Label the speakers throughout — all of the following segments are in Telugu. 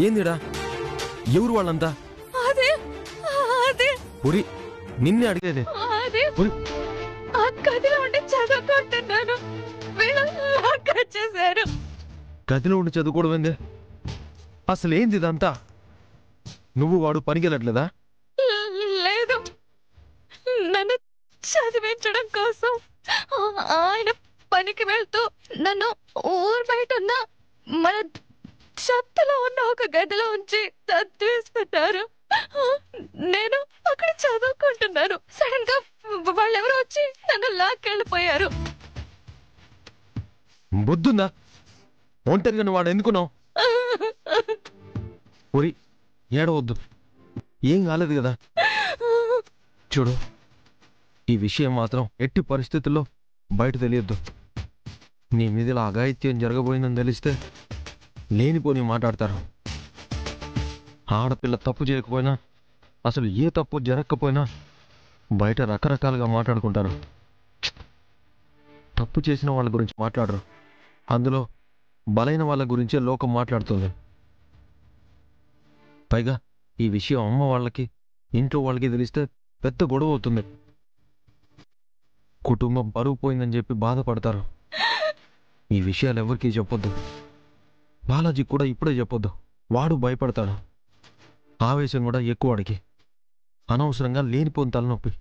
Speaker 1: ఏందిడా ఎవరు వాళ్ళంతా నిన్నే అడిగేది గదిలో ఉండి చదువుకోవడం ఏంది అసలు ఏంది ఇదంతా నువ్వు వాడు పనికెళ్ళట్లేదా
Speaker 2: లేదు నన్ను చదివించడం కోసం ఆయన పనికి వెళ్తూ నన్ను ఊరు బయట ఉన్న మన చెత్తలో ఉన్న ఒక గదిలో ఉంచి చదివేస్తున్నారు నేను అక్కడ చదువుకుంటున్నాను సడన్ గా వాళ్ళెవరో వచ్చి నన్ను లాక్కెళ్ళిపోయారు
Speaker 1: బుద్ధుందా ఒంటరిగా నువ్వు వాడు ఎందుకున్నావు ఊరి ఏడవద్దు ఏం కాలేదు కదా చూడు ఈ విషయం మాత్రం ఎట్టి పరిస్థితుల్లో బయట తెలియద్దు నీ మీద ఇలా అఘాయిత్యం జరగబోయిందని తెలిస్తే లేనిపోని మాట్లాడతారు ఆడపిల్ల తప్పు చేయకపోయినా అసలు ఏ తప్పు జరగకపోయినా బయట రకరకాలుగా మాట్లాడుకుంటారు తప్పు చేసిన వాళ్ళ గురించి మాట్లాడరు అందులో బలైన వాళ్ళ గురించే లోకం మాట్లాడుతుంది పైగా ఈ విషయం అమ్మ వాళ్ళకి ఇంట్లో వాళ్ళకి తెలిస్తే పెద్ద గొడవ అవుతుంది కుటుంబం పరువు పోయిందని చెప్పి బాధపడతారు ఈ విషయాలు ఎవరికీ చెప్పొద్దు బాలాజీ కూడా ఇప్పుడే చెప్పొద్దు వాడు భయపడతాడు ఆవేశం కూడా ఎక్కువ వాడికి అనవసరంగా లేనిపోని తలనొప్పి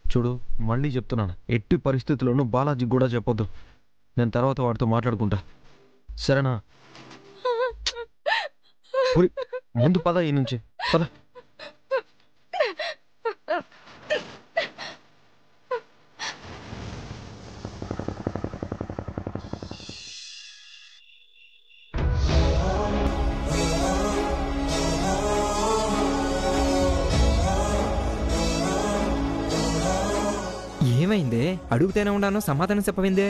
Speaker 1: చూడు మళ్ళీ చెప్తున్నాను ఎట్టి పరిస్థితుల్లోనూ బాలాజీ కూడా చెప్పొద్దు నేను తర్వాత వాడితో మాట్లాడుకుంటా సరేనా ముందు పద ఈ నుంచి పద
Speaker 3: ఏమైందే అడుగుతూనే ఉన్నాను సమాధానం చెప్పవిందే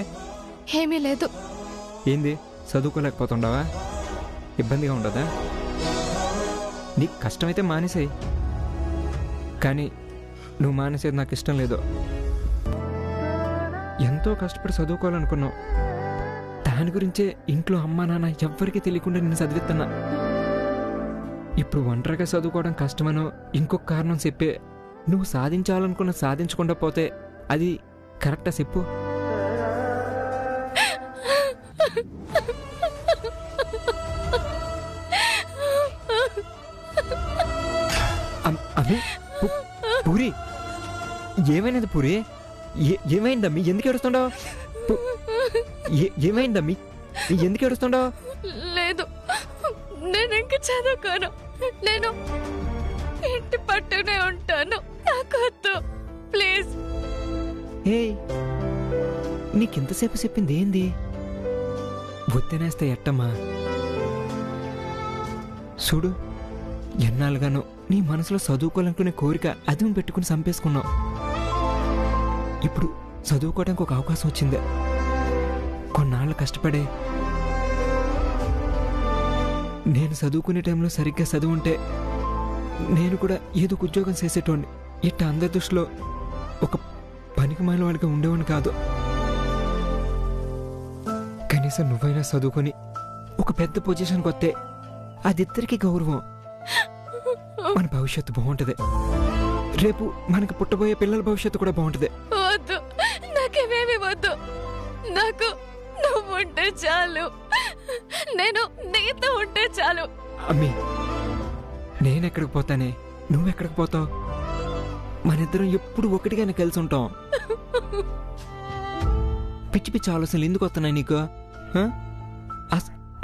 Speaker 2: ఏమీ లేదు
Speaker 3: ఏంది చదువుకోలేకపోతుండవా ఇబ్బందిగా ఉండదా నీకు కష్టమైతే మానేసాయి కానీ నువ్వు మానేసేది నాకు ఇష్టం లేదు ఎంతో కష్టపడి చదువుకోవాలనుకున్నావు దాని గురించే ఇంట్లో అమ్మా నాన్న ఎవ్వరికీ తెలియకుండా నిన్ను చదివిస్తున్నా ఇప్పుడు ఒంటరిగా చదువుకోవడం కష్టమనో ఇంకొక కారణం చెప్పే నువ్వు సాధించాలనుకున్న సాధించకుండా పోతే అది కరెక్టా చెప్పు అమ్మే పూరి ఏమైనది పూరి ఏమైందమ్మీ ఎందుకు ఏడుస్తుండవు ఏమైందమ్మీ ఎందుకు ఏడుస్తుండవు
Speaker 2: లేదు నేను ఇంక చదువుకోను నేను ఇంటి పట్టునే ఉంటాను నాకొద్దు ప్లీజ్
Speaker 3: ఏ నీకెంతసేపు చెప్పింది ఏంది వద్దనేస్తే ఎట్టమ్మా చూడు ఎన్నాళ్ళుగానో నీ మనసులో చదువుకోవాలనుకునే కోరిక అది పెట్టుకుని చంపేసుకున్నావు ఇప్పుడు చదువుకోవడానికి ఒక అవకాశం వచ్చింది కొన్నాళ్ళు కష్టపడే నేను చదువుకునే టైంలో సరిగ్గా చదువుంటే నేను కూడా ఏదో ఉద్యోగం చేసేటోండి ఇట్ట అందరి దృష్టిలో ఒక పనికిమాలిన వాడిగా ఉండేవాడిని కాదు కనీసం నువ్వైనా చదువుకొని ఒక పెద్ద పొజిషన్కి వస్తే అదిద్దరికీ గౌరవం మన భవిష్యత్తు బాగుంటది రేపు మనకు పుట్టబోయే పిల్లల భవిష్యత్తు కూడా బాగుంటది
Speaker 2: వద్దు నాకేమేమి వద్దు నాకు నువ్వు ఉంటే చాలు నేను నీతో ఉంటే చాలు
Speaker 3: అమ్మీ నేనెక్కడికి పోతానే నువ్వెక్కడికి పోతావు మనిద్దరం ఎప్పుడు ఒకటిగానే కలిసి ఉంటాం పిచ్చి పిచ్చి ఆలోచనలు ఎందుకు వస్తున్నాయి నీకు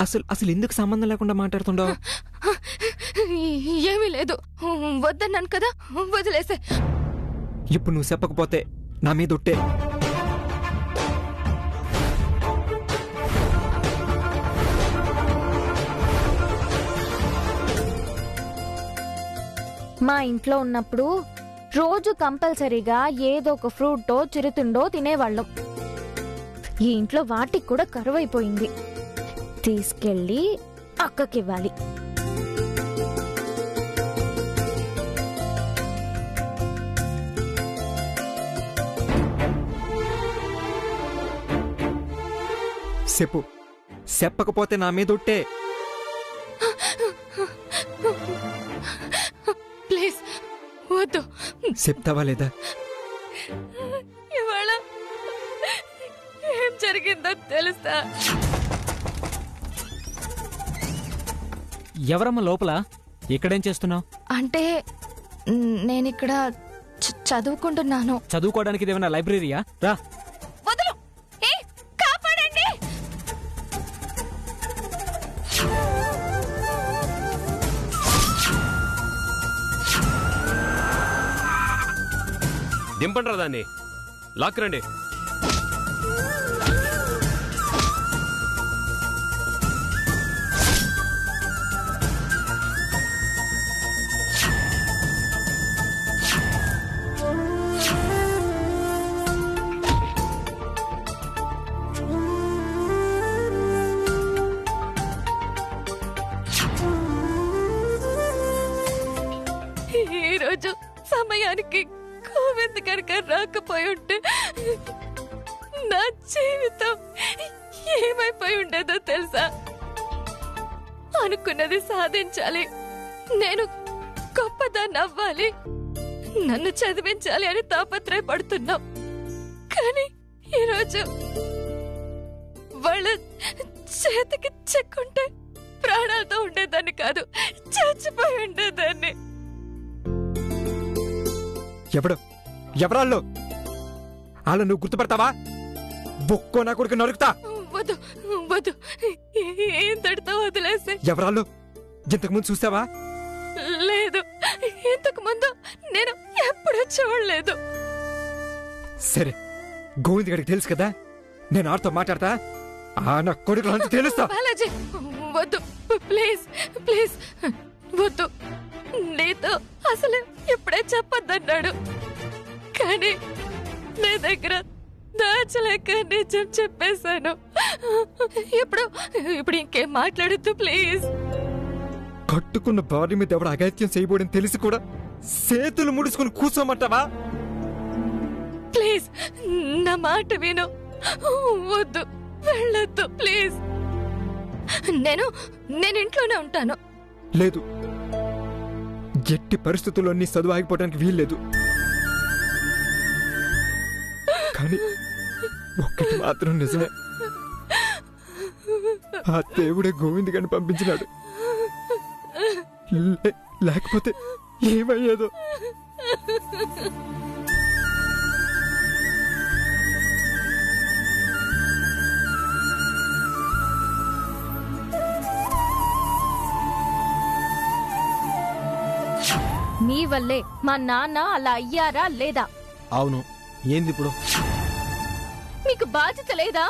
Speaker 3: అసలు అసలు ఎందుకు సంబంధం లేకుండా మాట్లాడుతుండవు
Speaker 2: ఏమీ లేదు వద్దన్నాను కదా వదిలేసే
Speaker 3: ఇప్పుడు నువ్వు చెప్పకపోతే నా మీద ఒట్టే
Speaker 4: మా ఇంట్లో ఉన్నప్పుడు రోజు కంపల్సరీగా ఏదో ఒక ఫ్రూటో చిరుతుండో తినేవాళ్ళం. ఈ ఇంట్లో వాటికి కూడా కరువైపోయింది. తీసుకెళ్ళి అక్కకివ్వాలి.
Speaker 3: చెప్పు, చెప్పకపోతే నా మీద ఒట్టే.
Speaker 2: ప్లీజ్ వద్దు.
Speaker 3: చెప్తావా లేదా?
Speaker 2: ఇవాళ ఏం జరిగిందో తెలుసా?
Speaker 5: ఎవరమ్మ లోపల? ఇక్కడేం చేస్తున్నావు?
Speaker 2: అంటే నేనిక్కడ చదువుకుంటున్నాను.
Speaker 5: చదువుకోవడానికి ఇదేమన్నా లైబ్రరీయా? రా.
Speaker 2: వదులు. ఏ, కాపాడండి.
Speaker 6: దింపండి రా దాన్ని. లాక్కురండి.
Speaker 2: ఈరోజు సమయానికి గోవింద్ కనుక రాకపోయి ఉంటే నా జీవితం ఏమైపోయి ఉండేదో తెలుసా? అనుకున్నది సాధించాలి, నేను గొప్పదాన్ని అవ్వాలి, నన్ను చదివించాలి అని తాపత్రయపడుతున్నాం. కానీ ఈరోజు వాళ్ళ చేతికి చెక్కుంటే ప్రాణాలతో ఉండేదాన్ని కాదు, చచ్చిపోయి ఉండేదాన్ని.
Speaker 3: ఎవరాళ్ళు? వాళ్ళ నువ్వు గుర్తుపడతావా? బొక్కో నా కొడుకు నరుకుతా.
Speaker 2: వద్దు వద్దు, ఏం తడితో వదిలేసి.
Speaker 3: ఎవరాళ్ళు? ఇంతకు ముందు చూసావా?
Speaker 2: లేదు, ఇంతకు ముందు నేను ఎప్పుడూ చూడలేదు.
Speaker 3: సరే, గోవింద్ గడికి తెలుసు కదా, నేను ఆడితో మాట్లాడతా. నా కొడుకు అంత తెలుస్తా.
Speaker 2: బాలాజీ వద్దు, ప్లీజ్ ప్లీజ్ వద్దు. నీతో అసలు ఇప్పుడే చెప్పొద్దన్నాడు, కానీ నీ దగ్గర దాచలేక నిజం చెప్పేశాను. ఇప్పుడు ఇంకేం మాట్లాడద్దు ప్లీజ్.
Speaker 3: కట్టుకున్న భార్య మీద ఎవడు అగత్యం చేయబోడని తెలిసి కూడా చేతులు ముడుచుకుని కూర్చోమంటావా?
Speaker 2: ప్లీజ్ నా మాట విను. వద్దు, వెళ్ళొద్దు ప్లీజ్. నేను ఇంట్లోనే ఉంటాను.
Speaker 3: లేదు, ఎట్టి పరిస్థితుల్లో నీ చదువు ఆగిపోవడానికి వీల్లేదు. కానీ ఒక్కటి మాత్రం నిజమే, ఆ దేవుడే గోవింద్ గారిని పంపించినాడు. లేకపోతే ఏమయ్యేదో.
Speaker 4: నీ వల్లే మా నాన్న అలా అయ్యారా లేదా?
Speaker 1: అవును, ఏంది ఇప్పుడు?
Speaker 4: మీకు బాధ్యత లేదా?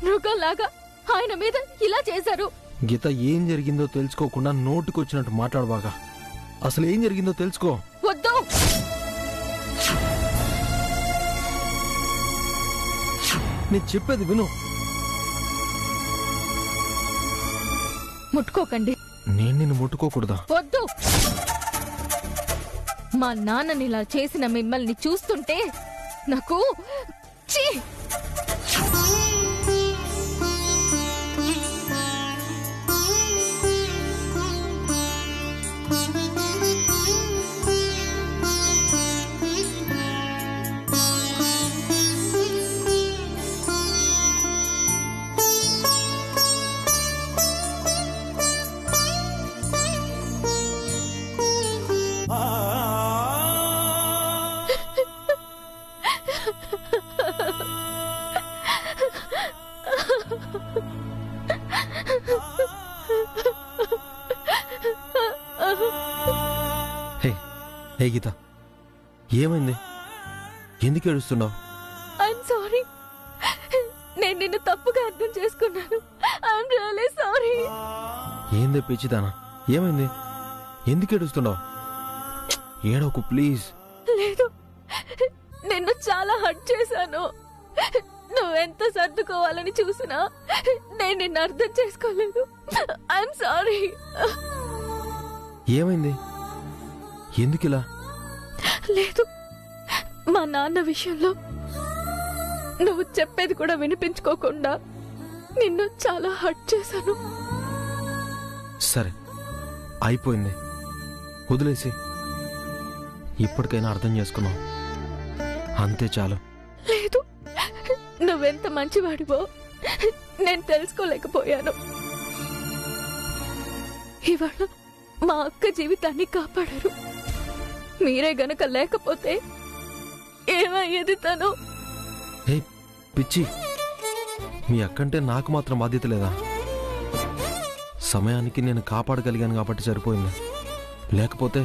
Speaker 4: మృగంలాగా ఆయన మీద ఇలా చేశారు.
Speaker 1: గీత, ఏం జరిగిందో తెలుసుకోకుండా నోటుకొచ్చినట్టు మాట్లాడబాగా. అసలు ఏం జరిగిందో తెలుసుకో.
Speaker 4: వద్దు.
Speaker 1: నేను చెప్పేది విను.
Speaker 4: ముట్టుకోకండి.
Speaker 1: నేను నిన్ను ముట్టుకోకూడదా?
Speaker 4: వద్దు. మా నాన్నని ఇలా చేసిన మిమ్మల్ని చూస్తుంటే నాకు ఛీ!
Speaker 1: హే గీత, ఏమైంది? ఎందుకు ఏడుస్తున్నావు?
Speaker 4: I'm sorry. నేను నిన్ను తప్పుగా అర్థం చేసుకున్నాను. I'm really sorry.
Speaker 1: ఏందే పిచ్చిదానా? ఏమైంది? ఎందుకు ఏడుస్తున్నావు? ఏడవకు ప్లీజ్.
Speaker 4: లేదు, నిన్ను చాలా హర్ట్ చేశాను. నువ్వెంత సర్దుకోవాలని చూసినా నేను నిన్ను అర్థం చేసుకోలేదు. I'm sorry.
Speaker 1: ఏమైంది? ఎందుకిలా?
Speaker 4: లేదు, మా నాన్న విషయంలో నువ్వు చెప్పేది కూడా వినిపించుకోకుండా నిన్ను చాలా హర్ట్ చేశాను.
Speaker 1: సరే, అయిపోయింది, వదిలేసి. ఇప్పటికైనా అర్థం చేసుకున్నావు, అంతే చాలు.
Speaker 4: లేదు, నువ్వెంత మంచివాడివో నేను తెలుసుకోలేకపోయాను. ఇవాళ మా అక్క జీవితాన్ని కాపాడారు. మీరే గనక లేకపోతే ఏమయ్యేది తను?
Speaker 1: ఏ పిచ్చి, మీ అక్కంటే నాకు మాత్రం బాధ్యత లేదా? సమయానికి నేను కాపాడగలిగాను కాబట్టి సరిపోయింది. లేకపోతే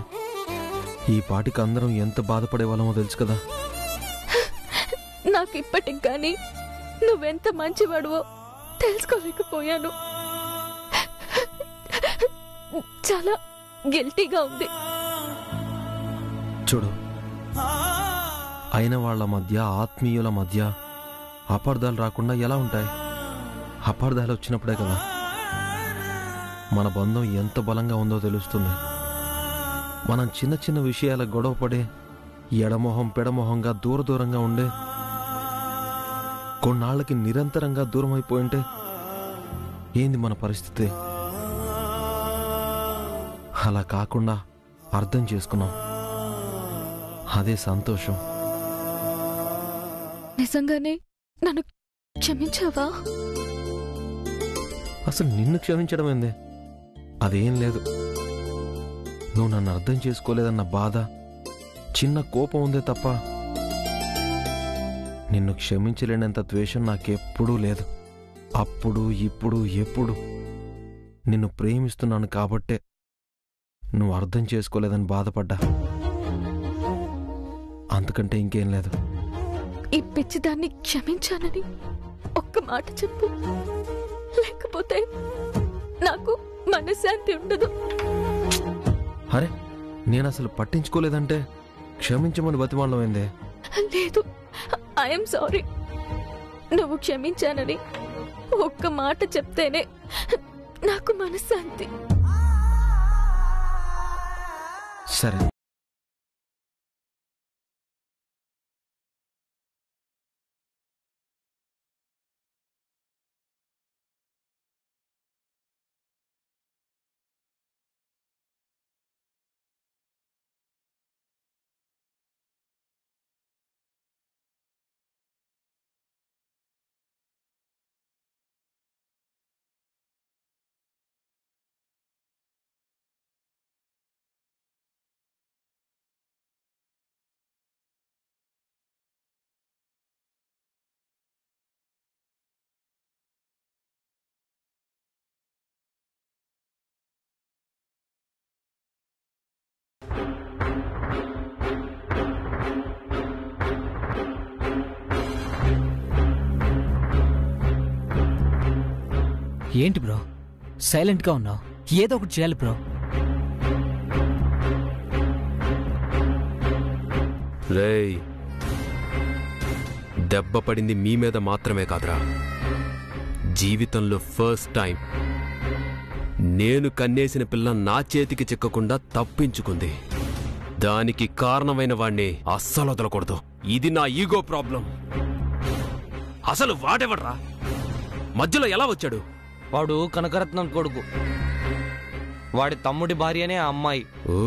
Speaker 1: ఈ పాటికి అందరం ఎంత బాధపడేవాళ్ళమో తెలుసు కదా.
Speaker 4: నాకు ఇప్పటికి కానీ నువ్వెంత మంచివాడువో తెలుసుకోలేకపోయాను. చాలా గిల్టీగా ఉంది.
Speaker 1: చూడు, అయిన వాళ్ళ మధ్య, ఆత్మీయుల మధ్య అపార్థాలు రాకుండా ఎలా ఉంటాయి? అపార్థాలు వచ్చినప్పుడే కదా మన బంధం ఎంత బలంగా ఉందో తెలుస్తుంది. మనం చిన్న చిన్న విషయాల గొడవపడే ఎడమొహం పెడమొహంగా దూరంగా ఉండే కొన్నాళ్ళకి నిరంతరంగా దూరం అయిపోయింటే ఏంది మన పరిస్థితి? అలా కాకుండా అర్థం చేసుకున్నాం, అదే సంతోషం.
Speaker 4: నిజంగానే నన్ను క్షమించావా?
Speaker 1: అసలు నిన్ను క్షమించడం ఏంది? అదేం లేదు. నువ్వు నన్ను అర్థం చేసుకోలేదన్న బాధ, చిన్న కోపం ఉందే తప్ప నిన్ను క్షమించలేనంత ద్వేషం నాకెప్పుడూ లేదు. అప్పుడు ఇప్పుడు ఎప్పుడు నిన్ను ప్రేమిస్తున్నాను కాబట్టే నువ్వు అర్థం చేసుకోలేదని బాధపడ్డా, అంతకంటే ఇంకేం లేదు.
Speaker 4: ఈ పిచ్చిదాన్ని క్షమించానని ఒక్క మాట చెప్పు, లేకపోతే నాకు మనశ్శాంతి ఉండదు.
Speaker 1: అరే, నేను అసలు పట్టించుకోలేదంటే క్షమించమని బతిమాలమైందే.
Speaker 4: లేదు, ఐఎమ్ సారీ. నువ్వు క్షమించానని ఒక్క మాట చెప్తేనే నాకు మనశ్శాంతి.
Speaker 1: సరే,
Speaker 5: ఏంటి బ్రో సైలెంట్గా ఉన్నావు? ఏదో ఒకటి చేయాలి బ్రో.
Speaker 6: రేయ్, దెబ్బ పడింది మీ మీద మాత్రమే కాదురా, జీవితంలో ఫస్ట్ టైం నేను కన్నేసిన పిల్ల నా చేతికి చిక్కకుండా తప్పించుకుంది. దానికి కారణమైన వాణ్ణి అస్సలు వదలకూడదు. ఇది నా ఈగో ప్రాబ్లం. అసలు వాడెవడ్రా? మధ్యలో ఎలా వచ్చాడు?
Speaker 7: వాడు కనకరత్నం కొడుకు. వాడి తమ్ముడి భార్యనే ఆ అమ్మాయి.
Speaker 6: ఓ,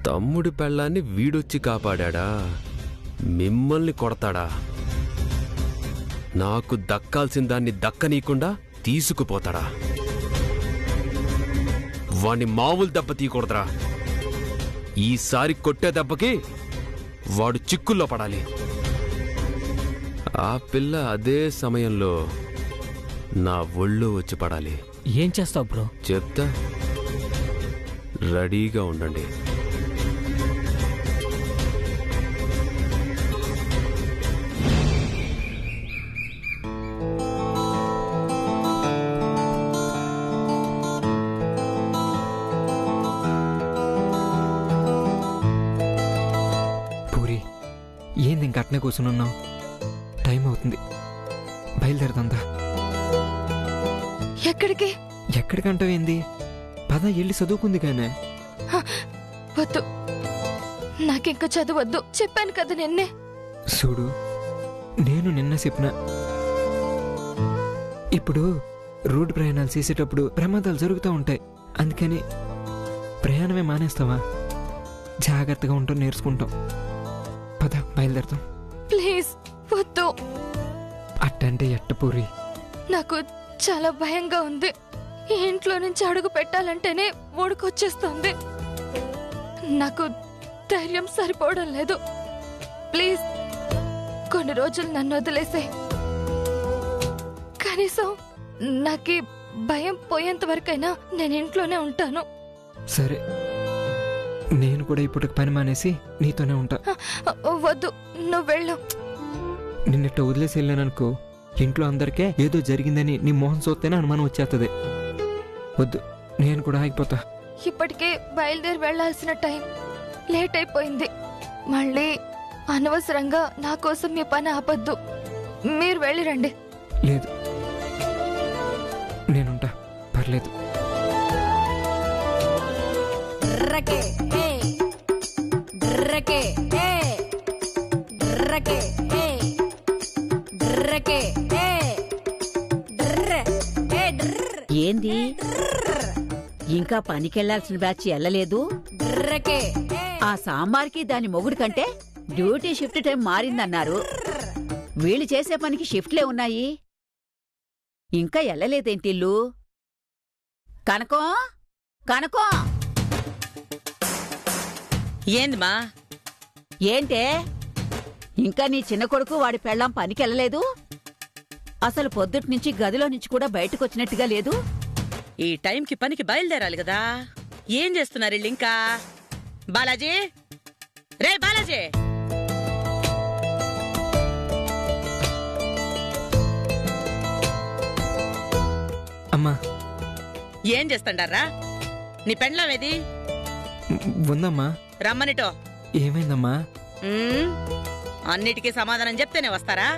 Speaker 6: తమ్ముడి పెళ్ళాన్ని వీడొచ్చి కాపాడా? మిమ్మల్ని కొడతాడా? నాకు దక్కాల్సిన దాన్ని దక్కనీయకుండా తీసుకుపోతాడా? వాణ్ణి మామూలు దెబ్బ తీయకూడదురా. ఈసారి కొట్టే దెబ్బకి వాడు చిక్కుల్లో పడాలి. ఆ పిల్ల అదే సమయంలో నా ఒళ్ళో వచ్చి పడాలి.
Speaker 5: ఏం చేస్తావు బ్రో?
Speaker 6: చెప్తా, రెడీగా ఉండండి.
Speaker 3: ఏంది ఇంక అట్నే కూర్చుని ఉన్నావు? టైం అవుతుంది, బయలుదేరదంతా.
Speaker 2: ఎక్కడికి?
Speaker 3: ఎక్కడికంటావు ఏంది? పద వెళ్ళి చదువుకుంది కానీ.
Speaker 2: వద్దు, నాకింక చదవద్దు, చెప్పాను కదా నిన్నే.
Speaker 3: చూడు, నేను నిన్న చెప్పిన, ఇప్పుడు రోడ్డు ప్రయాణాలు చేసేటప్పుడు ప్రమాదాలు జరుగుతూ ఉంటాయి. అందుకని ప్రయాణమే మానేస్తావా? జాగ్రత్తగా ఉంటాం, నేర్చుకుంటాం. పద బయలుదేరుతాం.
Speaker 2: ప్లీజ్ వద్దు.
Speaker 3: అట్టంటే ఎట్టపూరి,
Speaker 2: నాకు చాలా భయంగా ఉంది. ఈ ఇంట్లో నుంచి అడుగు పెట్టాలంటేనే వణుకొచ్చేస్తుంది. నాకు ధైర్యం సరిపోవడం లేదు. ప్లీజ్ కొన్ని రోజులు నన్ను వదిలేసే. కనీసం నాకు భయం పోయేంత వరకైనా నేను ఇంట్లోనే ఉంటాను.
Speaker 3: సరే, నేను కూడా ఇప్పటికి పని మానేసి నీతోనే ఉంటా.
Speaker 2: వద్దు, నువ్వు వెళ్ళు.
Speaker 3: నిన్నట్ట వదిలేసి వెళ్ళాననుకో, ఇంట్లో అందరికే ఏదో జరిగిందని నీ మోహన్ చూస్తేనే అనుమానం వచ్చేస్తుంది. వద్దు, నేను కూడా ఆగిపోతా.
Speaker 2: ఇప్పటికే బయలుదేరి వెళ్లాల్సిన టైం లేట్ అయిపోయింది. మళ్ళీ అనవసరంగా నా కోసం మీ పని ఆపద్దు. మీరు వెళ్ళిరండి.
Speaker 3: లేదు, నేనుంటా, పర్లేదు.
Speaker 8: ఏంది ఇంకా పనికెళ్లాల్సిన బ్యాచ్ వెళ్ళలేదు? ఆ సాంబార్కి దాని మొగుడు కంటే డ్యూటీ షిఫ్ట్ టైం మారిందన్నారు. వీళ్ళు చేసే పనికి షిఫ్ట్లే ఉన్నాయి, ఇంకా వెళ్ళలేదేంటిల్లు? కనకం, కనకం,
Speaker 9: ఏందమ్మా?
Speaker 8: ఏంటే ఇంకా నీ చిన్న కొడుకు వాడి పెళ్ళాం పనికెళ్ళలేదు? అసలు పొద్దుటి నుంచి గదిలో నుంచి కూడా బయటకొచ్చినట్టుగా లేదు.
Speaker 9: ఈ టైంకి పనికి బయలుదేరాలి కదా. ఏం చేస్తున్నారు వీళ్ళు ఇంకా? బాలాజీ, రే బాలాజీ!
Speaker 3: అమ్మా,
Speaker 9: ఏం చేస్తాండారా? నీ పెండ్లామేది?
Speaker 3: ఉందమ్మా.
Speaker 9: రమ్మనిటో.
Speaker 3: ఏమైందమ్మా?
Speaker 9: అన్నిటికీ సమాధానం చెప్తేనే వస్తారా?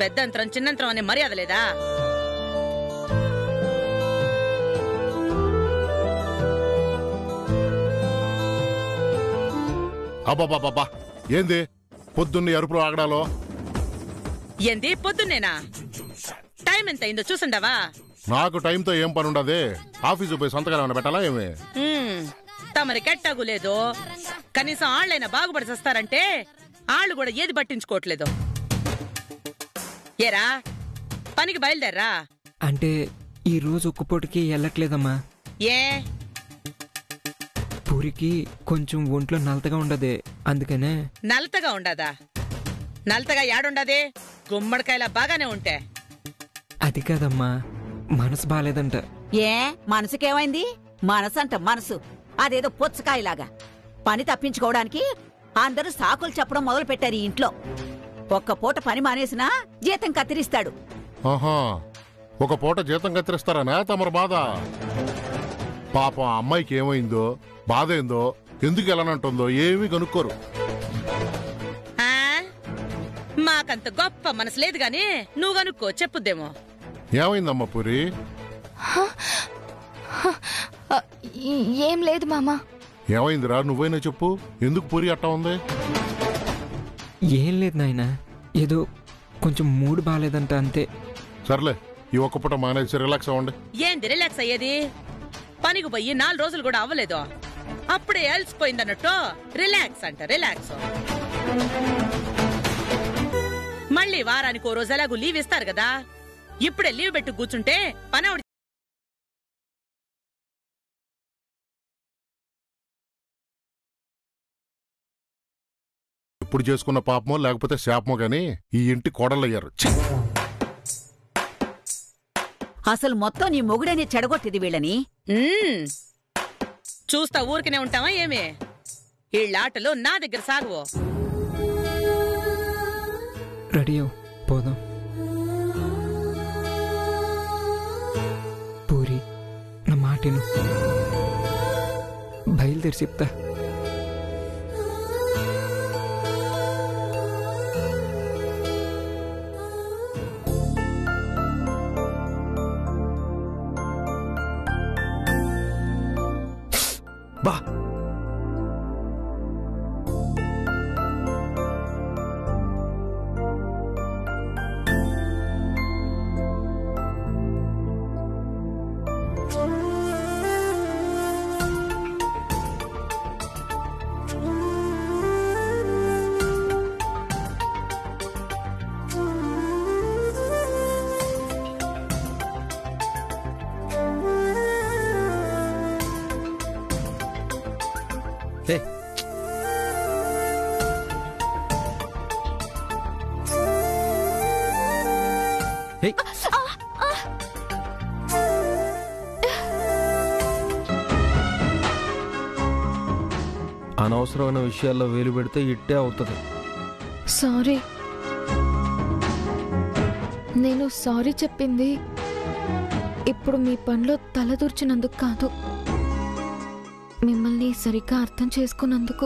Speaker 9: పెద్దంతరం చిన్నంతరం అనే మర్యాద లేదా?
Speaker 10: అబ్బాబాబా, ఏంది పొద్దున్నే అరుపులు ఆగడాలో?
Speaker 9: ఏంది పొద్దున్నేనా? టైం ఎంత అయిందో చూసుండవా?
Speaker 10: నాకు టైంతో ఏం పని ఉండదే. ఆఫీసు పోయి సంతకాలు ఏమైనా పెట్టాలా ఏమి?
Speaker 9: తమరి కెట్టగు లేదు. కనీసం ఆళ్ళైనా బాగుపడి చేస్తారంటే ఆళ్ళు కూడా ఏది పట్టించుకోవట్లేదు. ఏరా, పనికి బయలుదేర్రా.
Speaker 3: అంటే ఈ రోజు ఒక్కపూటకి వెళ్ళట్లేదమ్మా.
Speaker 9: ఏ?
Speaker 3: పూరికి కొంచెం ఒంట్లో నలతగా ఉండదే, అందుకనే.
Speaker 9: నలతగా ఉండదా? నలతగా యాడుండదే? గుమ్మడికాయలా బాగానే ఉంటే.
Speaker 3: అది కాదమ్మా, మనసు బాలేదంట.
Speaker 8: ఏ మనసుకేమైంది? మనసంట మనసు అదేదో పుచ్చకాయలాగా. పని తప్పించుకోవడానికి అందరూ సాకులు చెప్పడం మొదలు పెట్టారు ఈ ఇంట్లో. ఒక్క పూట పని మానేసినా జీతం కత్తిరిస్తాడు.
Speaker 10: ఆహా, ఒక పూట జీతం కత్తిరిస్తారనా తమరు బాధ? పాపం ఆ అమ్మాయికి ఏమైందో, బాధ ఏందో, ఎందుకు వెళ్ళనంటుందో ఏమీ కనుక్కోరు.
Speaker 9: మాకంత గొప్ప మనసు లేదు గాని నువ్వు కనుక్కో, చెప్పుద్దేమో.
Speaker 10: ఏమైందమ్మా పూరి?
Speaker 2: ఏం లేదు మామా.
Speaker 10: ఏమైందిరా, నువ్వైనా చెప్పు. ఎందుకు పూరి అట్టా ఉంది?
Speaker 3: ఏం లేదు నాయనా, ఏదో కొంచెం మూడ్ బాలేదంట, అంతే.
Speaker 10: సర్లే, ఈ ఒక్క పూట మానేసి రిలాక్స్ అవ్వండి.
Speaker 9: ఏంది రిలాక్స్ అయ్యేది? పనికి పోయి 4 రోజులు కూడా అవ్వలేదు, అప్పుడే అలసిపోయిందన్నట్టు రిలాక్స్ అంట. రిలాక్స్ మళ్ళీ వారానికి ఓ రోజు ఎలాగూ లీవ్ ఇస్తారు కదా. ఇప్పుడే లీవ్ పెట్టి కూర్చుంటే పని
Speaker 10: ఎప్పుడు చేసుకున్న పాపమో లేకపోతే శాపమో గాని ఈ ఇంటి కోడలయ్యారు.
Speaker 8: అసలు మొత్తం నీ మొగుడని చెడగొట్టిది వీళ్ళని.
Speaker 9: చూస్తా ఊరికనే ఉంటావా ఏమే? ఈళ్ళాటలు నా దగ్గర సాగువో.
Speaker 3: రెడీ అవు, పోదాం. పూరి, నా మాటను బయలుదేరి చెప్తా.
Speaker 1: ఏయ్, ఏయ్. అనవసరమైన విషయాల్లో వేలు పెడితే ఇట్టే అవుతుంది.
Speaker 2: సారీ. నేను సారీ చెప్పింది ఇప్పుడు మీ పనిలో తలదూర్చినందుకు కాదు, మిమ్మల్ని సరిగ్గా అర్థం చేసుకున్నందుకు.